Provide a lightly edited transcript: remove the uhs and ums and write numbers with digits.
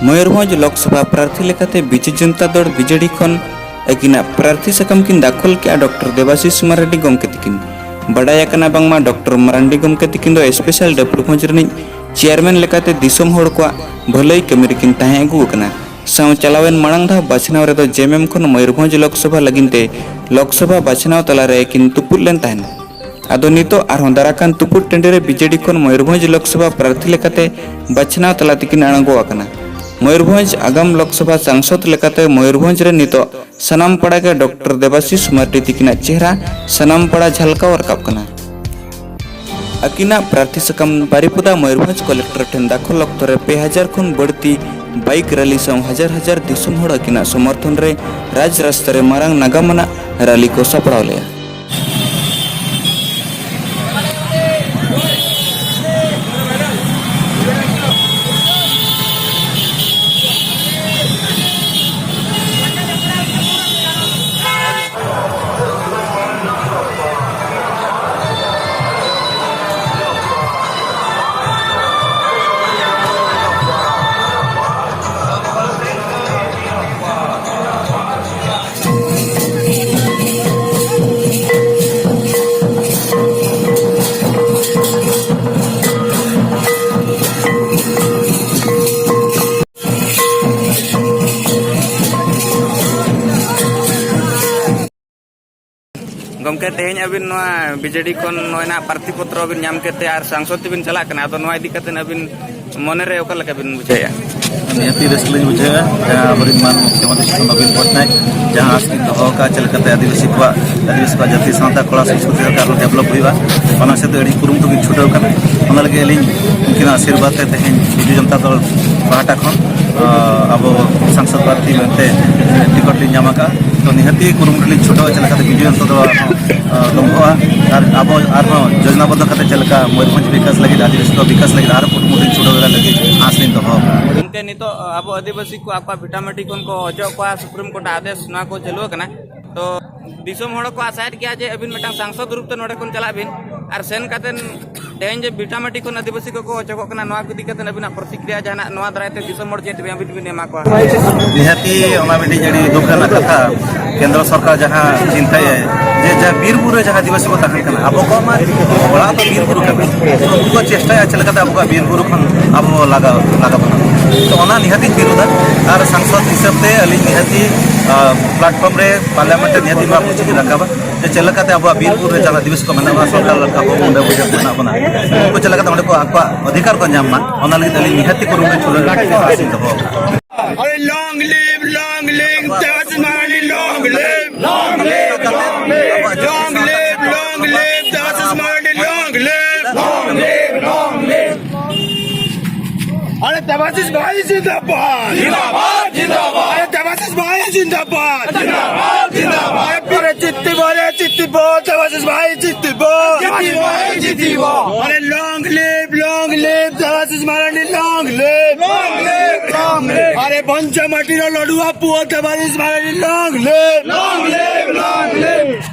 मयूरभंज लोकसभा प्रार्थी लेखाते बीजे जनता दल बी.जे.डी खॉन अकिना प्रार्थी साकाम किन दाखल के डॉक्टर देबासिस मार्नडी गमके तकिन बड़ाय अकना बांगमा डॉक्टर मार्नडी गमके तकिन दो स्पेशल डेवलपमेंट रनिज चेयरमैन लेखाते दिसोम होड़ को भलाई कमी रेकिन ताहें अगू अकना साव चलावेन मांग धा बाछनाव रे दो जेएमएम खन मयूरभंज लोकसभा लगिनते लोकसभा बाछनाव तलारे किन तुपुट लेन ताहेन आदो नितो आरहों दाराकान तुपुट टेंडे रे बी.जे.डी खन मयूरभंज लोकसभा प्रार्थी लेखाते बाछनाव तला तकिन आणगो अकना मयूरभंज आगाम लोकसभा सांसद लेकाते मयूरभंज रे नितो सनाम पड़ा के डॉक्टर देबासिस मार्नडी तिकिना चेहरा सनाम पड़ा झलकाव रकाब कना अकिना प्रार्थी साकाम बारिपदा मयूरभंज कलेक्टर ठेन दाखल अक्तो रे 2000 खन बढ़ती बाइक रैली सौ हजार हजार दिसुम होड़ अकिना समर्थन रे राज रास्ता रे मारांग नागामना रैली को सपड़ाव लेया गमके तेज अबिन बी.जे.डी खन नोना प्रार्थी पत्र अबिन नाम केते आर सांसद बिन चला कना तो नोआ इदी कते अबिन मने रे ओका लका बिन बुझाया नियति रसलिन बुझाया जहां हमारी मान मुख्यमंत्री नवीन पटनायक जहां आसकी दो का चलकते आदिवासी को जाति सावता कला संस्कृति का डेवलप हुआ ओना से अड़ी कुरुम तो छुटो कना ओना लगे लिन उनकिन आशीर्वाद ते तेज बीजू जनता दल पाहटा खन अब सांसद प्रार्थी बनते टिकट लिन नामा का तो निहती कुरुमुटली छुटो चलकते बीजू जनता दल दमवा अब योजनाबद्ध करते चलका मयूरभंज विकास लगे आदिवासी विकास लगे आर कुरुमुटली छुटो लगे आस लिन दो इनते नितो अब आदिवासी को आपा भिटामिटी कोन को अजो को सुप्रीम कोर्ट आदेश ना को चलो कना तो दिसोम होड़ को आसाइड किया जे अबिन मेटा सांसद रूप ते नोडे कोन चला बिन आर सेन कातेन तेन जे भिटामिटी कोन आदिवासी को अजो कोना नोआ को दिक्कत अबिना प्रतिक्रिया जाना नोआ दरायते दिसोम होड़ जे तबे अबिन एमा को निहती ओना बिडी जडी दुखना कथा केंद्र सरकार जहां चिंता है जे जा बीरपुर जहां आदिवासी को तहन कना अब को मा बड़ा तो बीरपुर का उनको चेष्टा चलकता अब बीरपुर खन अब लगा तो ओना निहती विरोधा आर सांसद हिसाब से अली निहती प्लेटफॉर्म रे पार्लियामेंट निहती मा पूछ रखाबा जे चलकते अब बीरपुर रे जहां दिवस को मना सरकार लड़का को मुंडे बुझे बना बना को चलकते ओंडे को आपका अधिकार को जाम मा ओना लगी अली निहती को रूम छोड़ हासिल दबो अरे long live Debasis Marandi long live Debasis Marandi long live अरे देवासिस भाई जिंदाबाद जिंदाबाद जिंदाबाद अरे देवासिस भाई जिंदाबाद जिंदाबाद जिंदाबाद अरे चित्ती बो देवासिस भाई चित्ती बो अरे long live Debasis Marandi long live अरे पंचमाटी लड़ुआ पुओ देवासिस मार्नडी लॉन्ग लिव